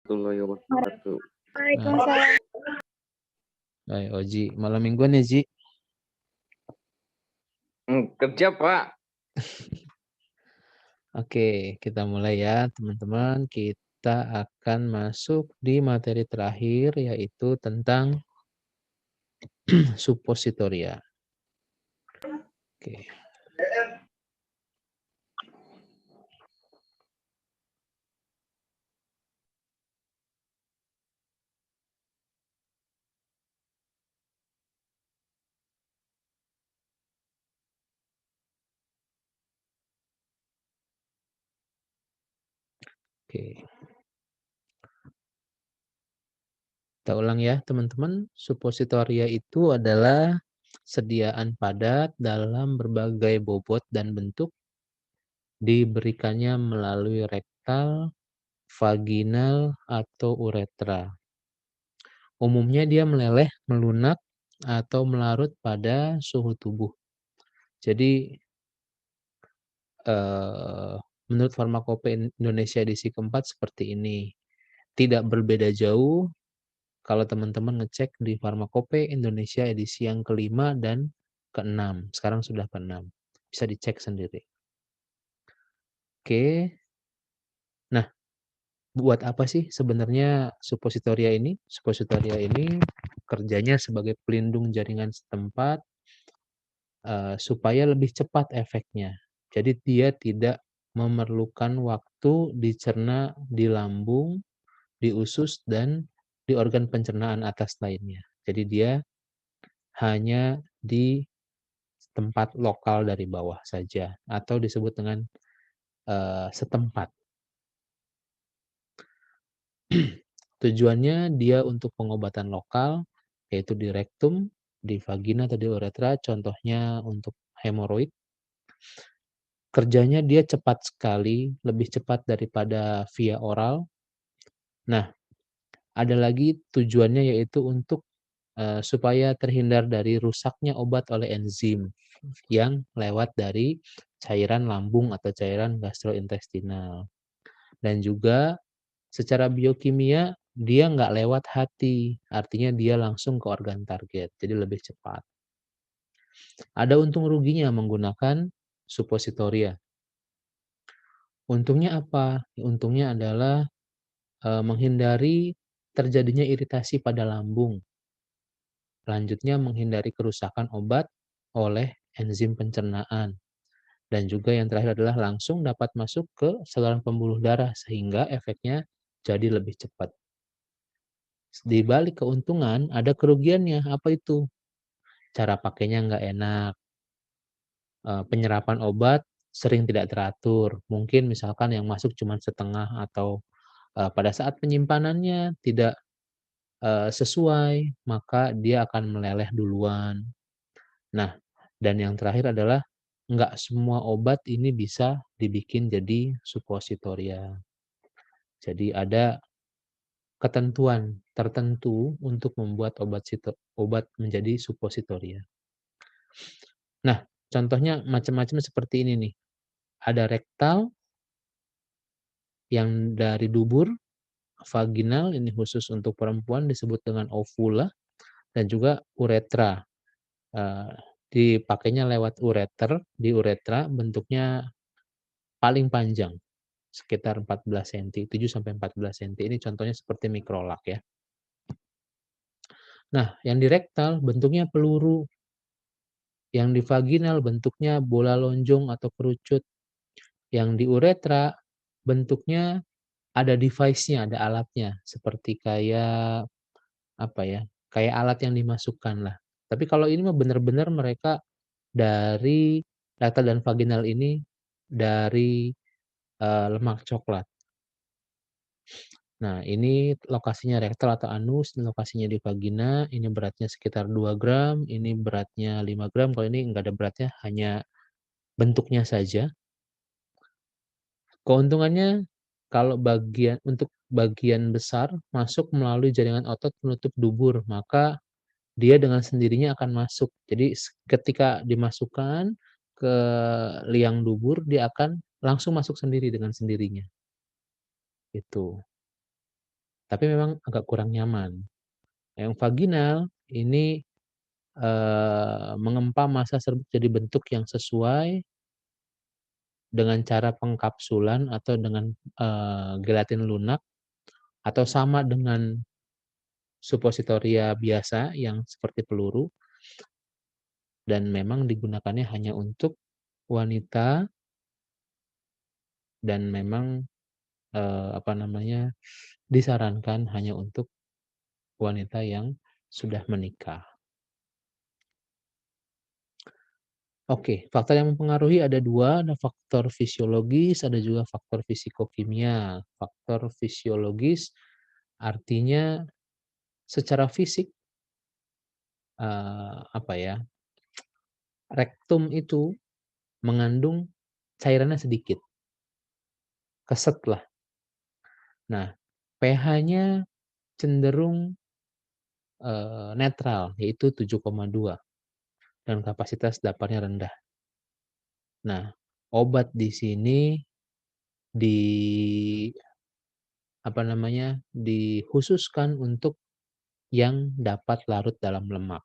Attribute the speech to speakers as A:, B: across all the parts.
A: Warahmatullahi wabarakatuh.
B: Waalaikumsalam.
C: Hai Oji, malam mingguan ya Ji?
A: Kerja Pak.
C: Oke, kita mulai ya teman-teman. Kita akan masuk di materi terakhir yaitu tentang suppositoria. Oke. Oke. Kita ulang ya teman-teman. Suppositoria itu adalah sediaan padat dalam berbagai bobot dan bentuk diberikannya melalui rektal, vaginal, atau uretra. Umumnya dia meleleh, melunak, atau melarut pada suhu tubuh. Jadi menurut Farmakope Indonesia edisi keempat seperti ini. Tidak berbeda jauh kalau teman-teman ngecek di Farmakope Indonesia edisi yang kelima dan keenam. Sekarang sudah keenam. Bisa dicek sendiri. Oke. Nah, buat apa sih sebenarnya suppositoria ini? Suppositoria ini kerjanya sebagai pelindung jaringan setempat supaya lebih cepat efeknya. Jadi dia tidak memerlukan waktu dicerna di lambung, di usus, dan di organ pencernaan atas lainnya. Jadi dia hanya di tempat lokal dari bawah saja atau disebut dengan setempat. Tujuannya dia untuk pengobatan lokal yaitu di rektum, di vagina atau di uretra, contohnya untuk hemoroid. Kerjanya dia cepat sekali, lebih cepat daripada via oral. Nah, ada lagi tujuannya yaitu untuk supaya terhindar dari rusaknya obat oleh enzim yang lewat dari cairan lambung atau cairan gastrointestinal. Dan juga secara biokimia dia nggak lewat hati, artinya dia langsung ke organ target, jadi lebih cepat. Ada untung ruginya menggunakan suppositoria. Untungnya apa? Untungnya adalah menghindari terjadinya iritasi pada lambung. Selanjutnya menghindari kerusakan obat oleh enzim pencernaan. Dan juga yang terakhir adalah langsung dapat masuk ke saluran pembuluh darah sehingga efeknya jadi lebih cepat. Di balik keuntungan ada kerugiannya. Apa itu? Cara pakainya nggak enak. Penyerapan obat sering tidak teratur. Mungkin misalkan yang masuk cuma setengah atau pada saat penyimpanannya tidak sesuai, maka dia akan meleleh duluan. Nah, dan yang terakhir adalah nggak semua obat ini bisa dibikin jadi suppositoria. Jadi ada ketentuan tertentu untuk membuat obat menjadi suppositoria. Nah, contohnya macam-macam seperti ini nih. Ada rektal yang dari dubur, vaginal ini khusus untuk perempuan disebut dengan ovula, dan juga uretra. Dipakainya lewat ureter, di uretra bentuknya paling panjang, sekitar 14 cm, 7 sampai 14 cm. Ini contohnya seperti mikrolak ya. Nah, yang di rektal bentuknya peluru. Yang di vaginal bentuknya bola lonjong atau kerucut. Yang di uretra bentuknya ada device-nya, ada alatnya, seperti kayak apa ya? Kayak alat yang dimasukkan lah. Tapi kalau ini mah benar-benar mereka dari rektal dan vaginal ini dari lemak coklat. Nah, ini lokasinya rektal atau anus, ini lokasinya di vagina, ini beratnya sekitar 2 gram, ini beratnya 5 gram, kalau ini enggak ada beratnya, hanya bentuknya saja. Keuntungannya kalau untuk bagian besar masuk melalui jaringan otot penutup dubur, maka dia dengan sendirinya akan masuk. Jadi ketika dimasukkan ke liang dubur, dia akan langsung masuk sendiri dengan sendirinya. Itu. tapi memang agak kurang nyaman. Yang vaginal ini, mengempa massa serbuk jadi bentuk yang sesuai dengan cara pengkapsulan atau dengan, gelatin lunak atau sama dengan suppositoria biasa yang seperti peluru dan memang digunakannya hanya untuk wanita dan memang, apa namanya, disarankan hanya untuk wanita yang sudah menikah. Oke, faktor yang mempengaruhi ada 2, ada faktor fisiologis, ada juga faktor fisikokimia. Faktor fisiologis artinya secara fisik, apa ya, rektum itu mengandung cairannya sedikit, keset lah. Nah, pH-nya cenderung, netral, yaitu 7,2 dan kapasitas dapurnya rendah. Nah, obat di sini di apa namanya, dikhususkan untuk yang dapat larut dalam lemak,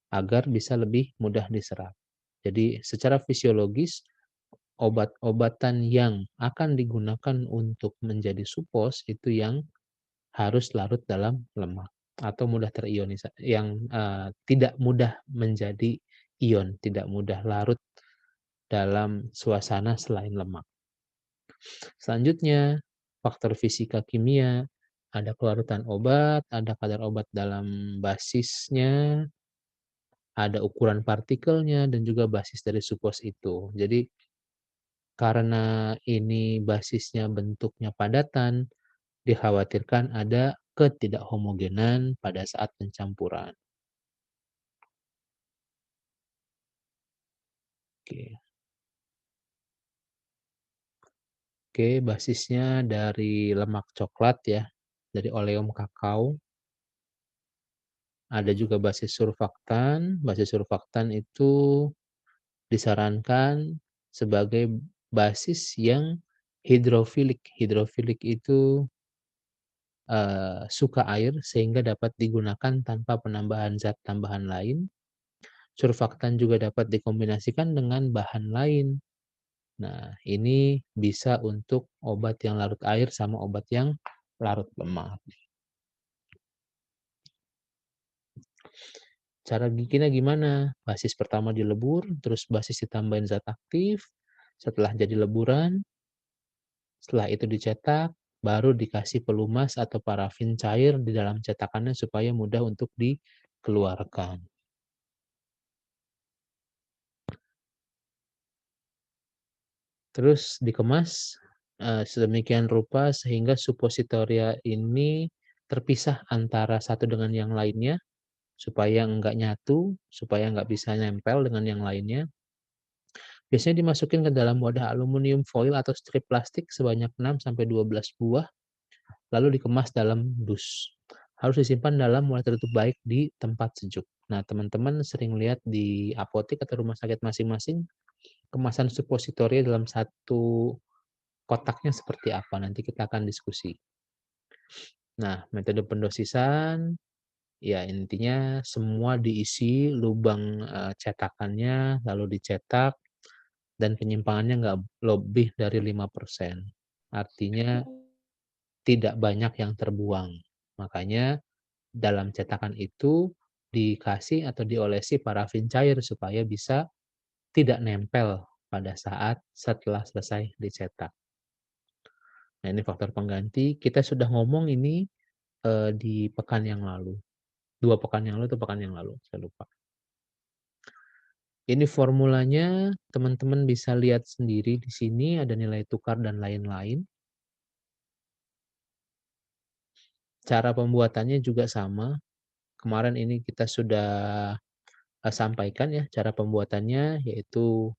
C: agar bisa lebih mudah diserap. Jadi secara fisiologis, obat-obatan yang akan digunakan untuk menjadi supos itu yang harus larut dalam lemak atau mudah yang, tidak mudah menjadi ion, tidak mudah larut dalam suasana selain lemak. Selanjutnya, faktor fisika kimia, ada kelarutan obat, ada kadar obat dalam basisnya, ada ukuran partikelnya, dan juga basis dari supos itu. Jadi, karena ini basisnya bentuknya padatan, dikhawatirkan ada ketidakhomogenan pada saat pencampuran. Oke. Oke, basisnya dari lemak coklat ya, dari oleum kakao. Ada juga basis surfaktan itu disarankan sebagai basis yang hidrofilik. Hidrofilik itu, suka air sehingga dapat digunakan tanpa penambahan zat tambahan lain. Surfaktan juga dapat dikombinasikan dengan bahan lain. Nah, ini bisa untuk obat yang larut air sama obat yang larut lemak. Cara bikinnya gimana? Basis pertama dilebur, terus basis ditambahin zat aktif, setelah jadi leburan, setelah itu dicetak, baru dikasih pelumas atau parafin cair di dalam cetakannya supaya mudah untuk dikeluarkan. Terus dikemas, sedemikian rupa sehingga suppositoria ini terpisah antara satu dengan yang lainnya, supaya enggak nyatu, supaya nggak bisa nempel dengan yang lainnya. Biasanya dimasukin ke dalam wadah aluminium foil atau strip plastik sebanyak 6 sampai 12 buah, lalu dikemas dalam dus. Harus disimpan dalam wadah tertutup baik di tempat sejuk. Nah, teman-teman sering lihat di apotek atau rumah sakit masing-masing, kemasan suppositoria dalam satu kotaknya seperti apa, nanti kita akan diskusi. Nah, metode pendosisan, ya intinya semua diisi lubang, cetakannya, lalu dicetak dan penyimpangannya nggak lebih dari 5%. Artinya tidak banyak yang terbuang. Makanya dalam cetakan itu dikasih atau diolesi parafin cair supaya bisa tidak nempel pada saat setelah selesai dicetak. Nah, ini faktor pengganti. Kita sudah ngomong ini, di pekan yang lalu. 2 pekan yang lalu atau pekan yang lalu, saya lupa. Ini formulanya teman-teman bisa lihat sendiri di sini ada nilai tukar dan lain-lain. Cara pembuatannya juga sama. Kemarin ini kita sudah, sampaikan ya cara pembuatannya, yaitu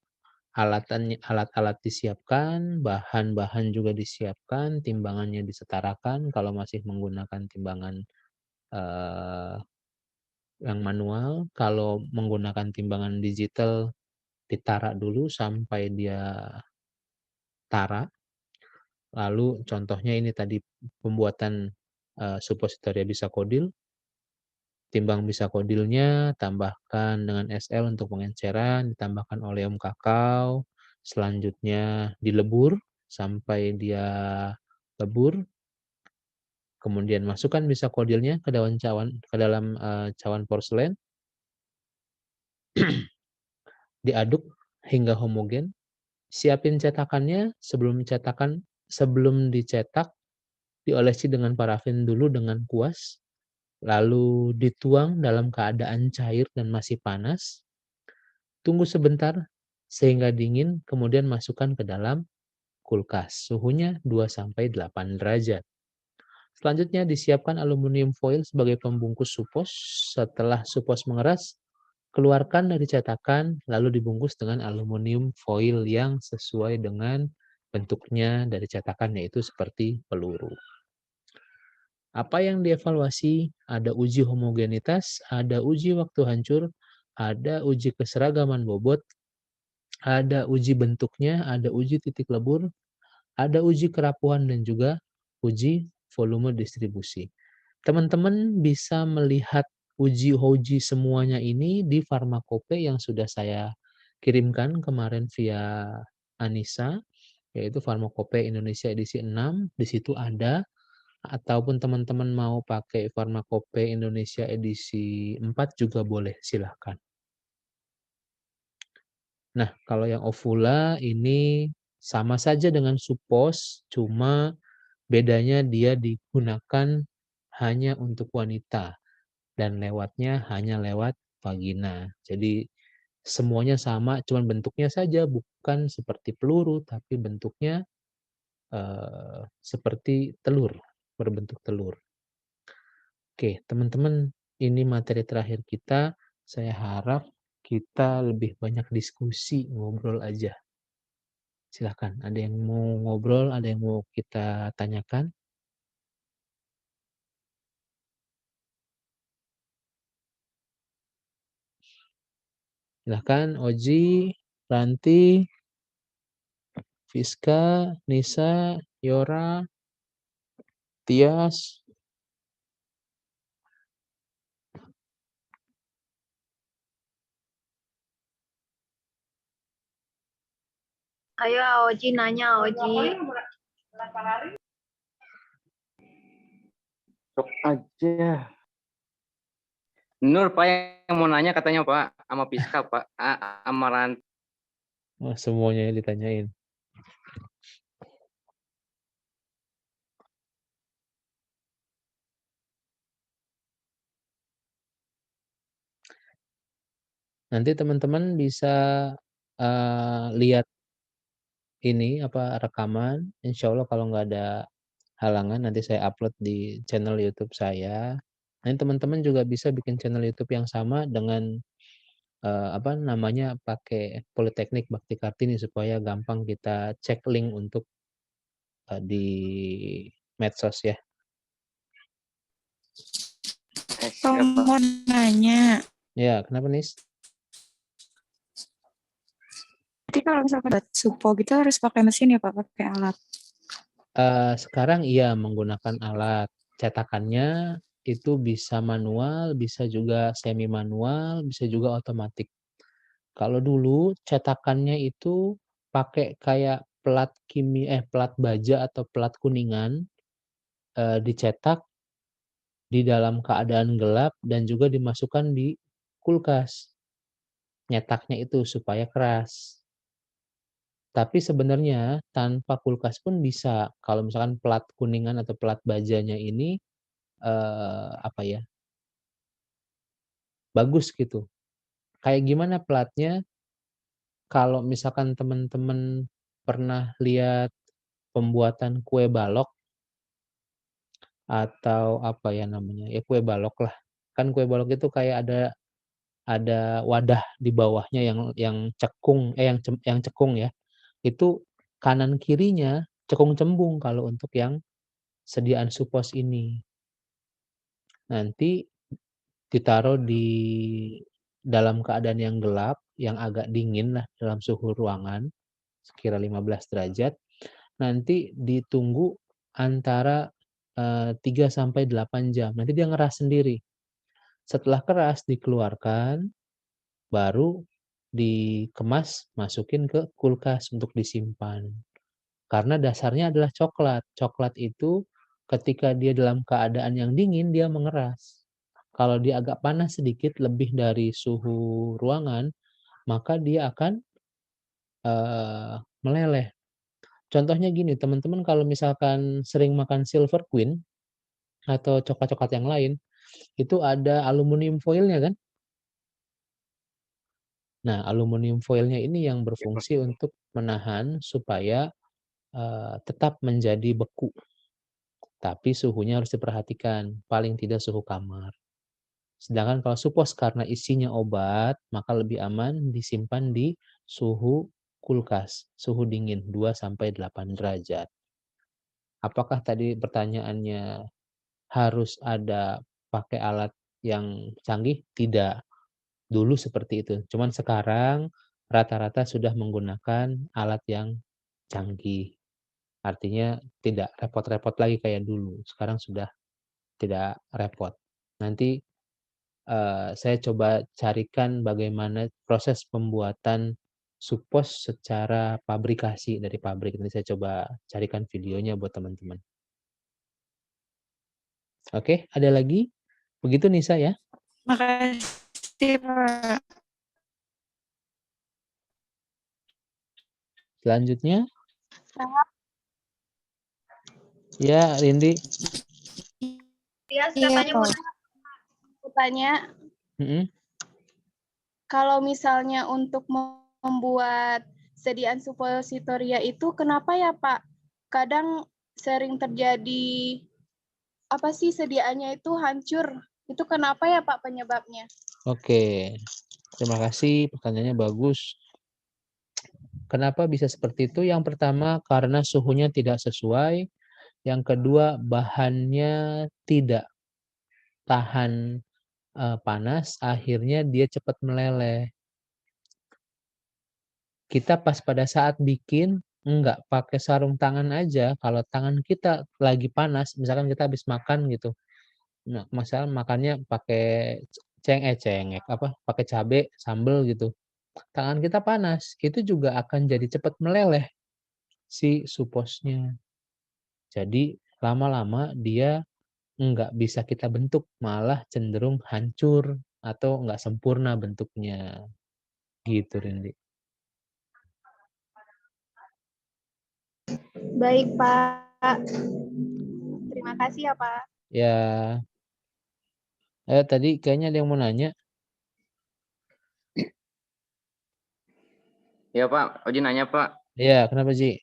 C: alat-alat disiapkan, bahan-bahan juga disiapkan, timbangannya disetarakan kalau masih menggunakan timbangan, eee, yang manual. Kalau menggunakan timbangan digital, ditara dulu sampai dia tara. Lalu contohnya ini tadi pembuatan, suppositoria bisakodil, timbang bisakodilnya tambahkan dengan SL untuk pengenceran, ditambahkan oleum kakao, selanjutnya dilebur sampai dia lebur, kemudian masukkan bisakodilnya ke dalam, cawan porselen, diaduk hingga homogen, siapin cetakannya, sebelum dicetak, diolesi dengan parafin dulu dengan kuas, lalu dituang dalam keadaan cair dan masih panas, tunggu sebentar sehingga dingin, kemudian masukkan ke dalam kulkas, suhunya 2 sampai 8 derajat. Selanjutnya disiapkan aluminium foil sebagai pembungkus supos. Setelah supos mengeras, keluarkan dari cetakan, lalu dibungkus dengan aluminium foil yang sesuai dengan bentuknya dari cetakan, yaitu seperti peluru. Apa yang dievaluasi? Ada uji homogenitas, ada uji waktu hancur, ada uji keseragaman bobot, ada uji bentuknya, ada uji titik lebur, ada uji kerapuhan, dan juga uji volume distribusi. Teman-teman bisa melihat uji semuanya ini di Farmakope yang sudah saya kirimkan kemarin via Anissa, yaitu Farmakope Indonesia edisi 6. Di situ ada, ataupun teman-teman mau pakai Farmakope Indonesia edisi 4 juga boleh, silahkan. Nah, kalau yang Ovula ini sama saja dengan Supos, cuma bedanya dia digunakan hanya untuk wanita dan lewatnya hanya lewat vagina. Jadi semuanya sama, cuman bentuknya saja bukan seperti peluru, tapi bentuknya seperti telur, berbentuk telur. Oke, teman-teman, ini materi terakhir kita. Saya harap kita lebih banyak diskusi, ngobrol aja. Silahkan, ada yang mau ngobrol, ada yang mau kita tanyakan? Silahkan, Oji, Ranti, Fiska, Nisa, Yora, Tias.
B: Ayo Oji nanya, Oji.
A: Sok aja. Nur, Pak, yang mau nanya katanya, Pak, sama Piska, Pak. Sama Ranti.
C: Oh, semuanya ditanyain. Nanti teman-teman bisa lihat ini rekaman. Insya Allah kalau nggak ada halangan nanti saya upload di channel YouTube saya. Nanti teman-teman juga bisa bikin channel YouTube yang sama dengan namanya pakai Politeknik Bakti Kartini supaya gampang kita cek link untuk di medsos ya.
D: Mau nanya.
C: Ya, kenapa Nis?
D: Jadi kalau misalkan buat supo gitu harus pakai mesin ya Pak, pakai alat?
C: Sekarang iya menggunakan alat. Cetakannya itu bisa manual, bisa juga semi manual, bisa juga otomatis. Kalau dulu cetakannya itu pakai kayak plat baja atau plat kuningan, dicetak di dalam keadaan gelap dan juga dimasukkan di kulkas. Nyetaknya itu supaya keras. Tapi sebenarnya tanpa kulkas pun bisa. Kalau misalkan plat kuningan atau plat bajanya ini bagus gitu. Kayak gimana platnya? Kalau misalkan teman-teman pernah lihat pembuatan kue balok atau kue balok lah. Kan kue balok itu kayak ada wadah di bawahnya yang cekung yang cekung ya. Itu kanan kirinya cekung cembung kalau untuk yang sediaan supos ini. Nanti ditaruh di dalam keadaan yang gelap, yang agak dingin lah dalam suhu ruangan, sekira 15 derajat. nanti ditunggu antara 3 sampai 8 jam. Nanti dia ngeras sendiri. Setelah keras dikeluarkan, baru dikemas, masukin ke kulkas untuk disimpan. Karena dasarnya adalah coklat. Coklat itu ketika dia dalam keadaan yang dingin, dia mengeras. Kalau dia agak panas sedikit, lebih dari suhu ruangan, maka dia akan meleleh. Contohnya gini, teman-teman kalau misalkan sering makan Silver Queen atau coklat-coklat yang lain, itu ada aluminium foilnya kan? Nah, aluminium foilnya ini yang
A: Ya, Pak.
C: berfungsi untuk menahan supaya tetap menjadi beku. Tapi suhunya harus diperhatikan, paling tidak suhu kamar. Sedangkan kalau supos karena isinya obat, maka lebih aman disimpan di suhu kulkas, suhu dingin 2 sampai 8 derajat. Apakah tadi pertanyaannya harus ada pakai alat yang canggih? Tidak. Dulu seperti itu. Cuman sekarang rata-rata sudah menggunakan alat yang canggih. Artinya tidak repot-repot lagi kayak dulu. Sekarang sudah tidak repot. Nanti saya coba carikan bagaimana proses pembuatan supos secara pabrikasi dari pabrik. Nanti saya coba carikan videonya buat teman-teman. Oke, ada lagi? Begitu Nisa ya?
D: Makasih, Pak.
C: Selanjutnya? Ya, Rindi.
B: Tias
D: Iya,
B: katanya mau
D: Pak.
E: Aku tanya,
C: Mm-mm.
E: kalau misalnya untuk membuat sediaan supositoria itu kenapa ya Pak? Kadang sering terjadi apa sih sediaannya itu hancur. Itu kenapa ya Pak penyebabnya?
C: Oke, terima kasih. Pertanyaannya bagus. Kenapa bisa seperti itu? Yang pertama, karena suhunya tidak sesuai. Yang kedua, bahannya tidak tahan panas, akhirnya dia cepat meleleh. Kita pas pada saat bikin, enggak pakai sarung tangan aja, kalau tangan kita lagi panas, misalkan kita habis makan gitu, nah, misal makannya pakai pakai cabe, sambel gitu, tangan kita panas, itu juga akan jadi cepat meleleh si suposnya. Jadi lama-lama dia enggak bisa kita bentuk, malah cenderung hancur atau enggak sempurna bentuknya. Gitu, Rindi.
E: Baik Pak. Terima kasih ya Pak.
C: Ya, tadi kayaknya ada yang mau nanya.
A: Ya Pak, Oji nanya Pak.
C: Ya, kenapa sih?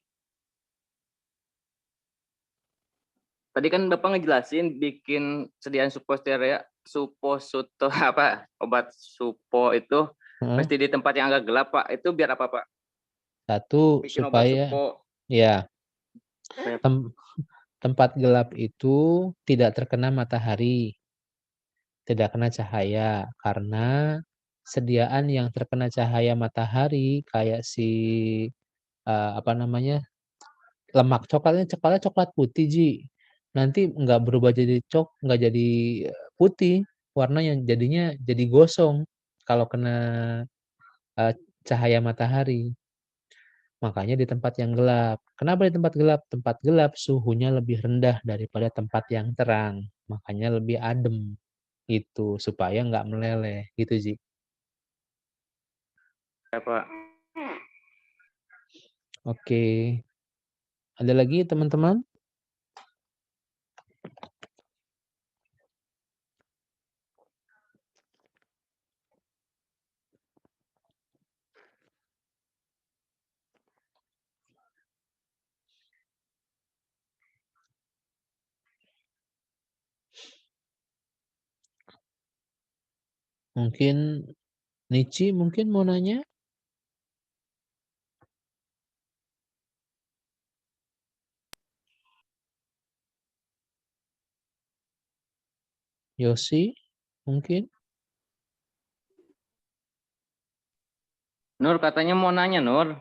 A: Tadi kan Bapak ngejelasin bikin sediaan suposito apa obat supo itu
C: Heeh.
A: mesti di tempat yang agak gelap Pak. Itu biar apa Pak?
C: Satu,
A: Bikin obat
C: supaya
A: supo.
C: ya tempat gelap itu tidak terkena matahari, tidak kena cahaya, karena sediaan yang terkena cahaya matahari kayak si apa namanya, lemak coklatnya coklat putih Ji. Nanti nggak berubah jadi nggak jadi putih, warnanya jadinya jadi gosong kalau kena cahaya matahari. Makanya di tempat yang gelap. Kenapa di tempat gelap? Tempat gelap suhunya lebih rendah daripada tempat yang terang. Makanya lebih adem. Itu supaya nggak meleleh. Gitu, Ji.
A: Ya Pak.
C: Oke. Ada lagi teman-teman? Mungkin Nici mungkin mau nanya? Yosi mungkin?
A: Nur katanya mau nanya Nur.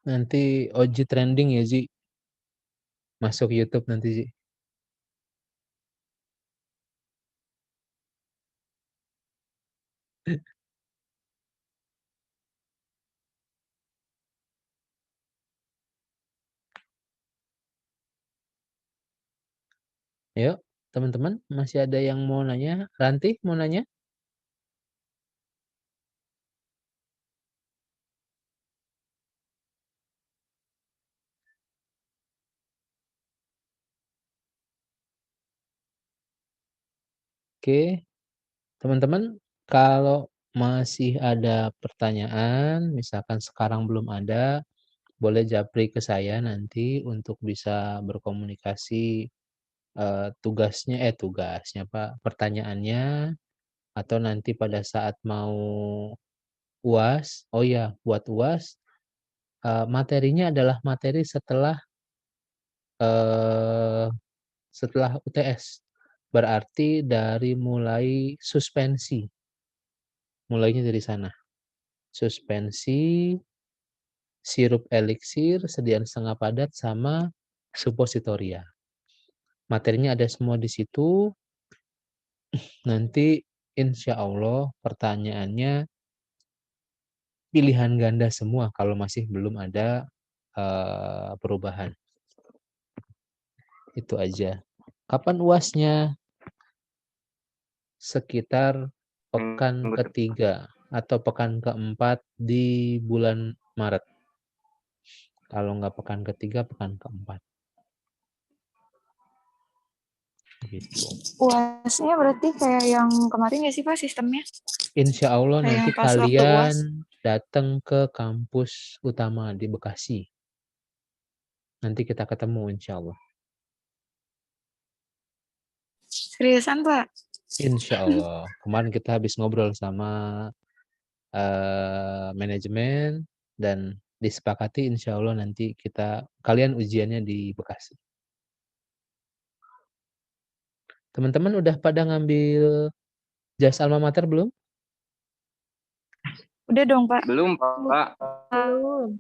C: Nanti Oji trending ya, Ji. Masuk YouTube nanti, Ji. Yuk, teman-teman, masih ada yang mau nanya? Ranti mau nanya? Oke, teman-teman, kalau masih ada pertanyaan, misalkan sekarang belum ada, boleh japri ke saya nanti untuk bisa berkomunikasi tugasnya Pak, pertanyaannya atau nanti pada saat mau UAS. Oh ya, buat UAS materinya adalah materi eh, setelah UTS. Berarti dari mulai suspensi. Mulainya dari sana. Suspensi, sirup eliksir, sediaan setengah padat, sama suppositoria. Materinya ada semua di situ. Nanti insya Allah pertanyaannya pilihan ganda semua kalau masih belum ada perubahan. Itu aja. Kapan UASnya? Sekitar pekan
A: Minggu
C: ketiga atau pekan keempat di bulan Maret. Kalau nggak pekan ketiga, pekan keempat. Gitu.
D: UAS-nya berarti kayak yang kemarin nggak sih Pak sistemnya?
C: Insya Allah
D: Kayak
C: nanti
D: yang pas waktu UAS.
C: kalian datang ke kampus utama di Bekasi. Nanti kita ketemu insya Allah.
D: Seriusan Pak?
C: Insya Allah. Kemarin kita habis ngobrol sama manajemen dan disepakati insya Allah nanti kalian ujiannya di Bekasi. Teman-teman udah pada ngambil jas alma mater belum?
D: Udah dong Pak.
A: Belum, Pak.
B: Belum.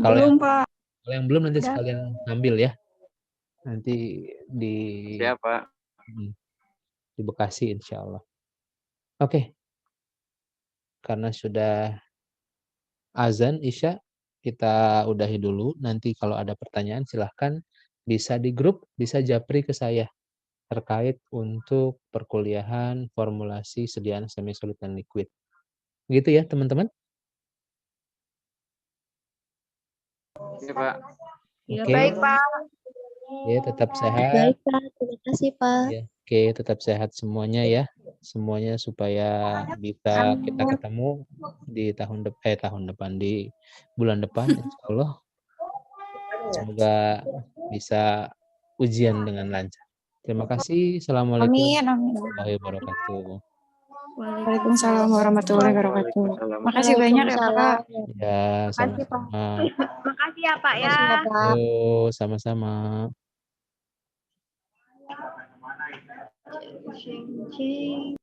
C: Kalau
D: Belum Pak.
C: Kalau yang belum nanti
D: Udah.
C: sekalian ngambil ya. Nanti di
A: Siapa?
C: di Bekasi insya Allah. Oke. Karena sudah azan Isya, kita udahi dulu. Nanti kalau ada pertanyaan silahkan bisa di grup, bisa japri ke saya terkait untuk perkuliahan formulasi sediaan semi solid dan liquid. Gitu ya teman-teman.
A: Iya, Pak.
B: Ya,
C: Oke.
B: baik, Pak.
C: Ya, tetap sehat.
B: Baik, Pak. Terima kasih, Pak.
C: Ya, oke, tetap sehat semuanya ya. Semuanya supaya bisa kita ketemu di tahun depan di bulan depan insya Allah. Semoga bisa ujian dengan lancar. Terima kasih. Assalamualaikum
D: Amin. Amin.
C: warahmatullahi wabarakatuh.
D: Waalaikumsalam warahmatullahi wabarakatuh. Makasih banyak ya Pak.
C: Ya,
B: Makasih, Pak.
C: sama-sama.
B: Makasih ya, Pak ya.
E: Makasih ya, Pak.
C: Yo, sama-sama.
B: Cing, cing.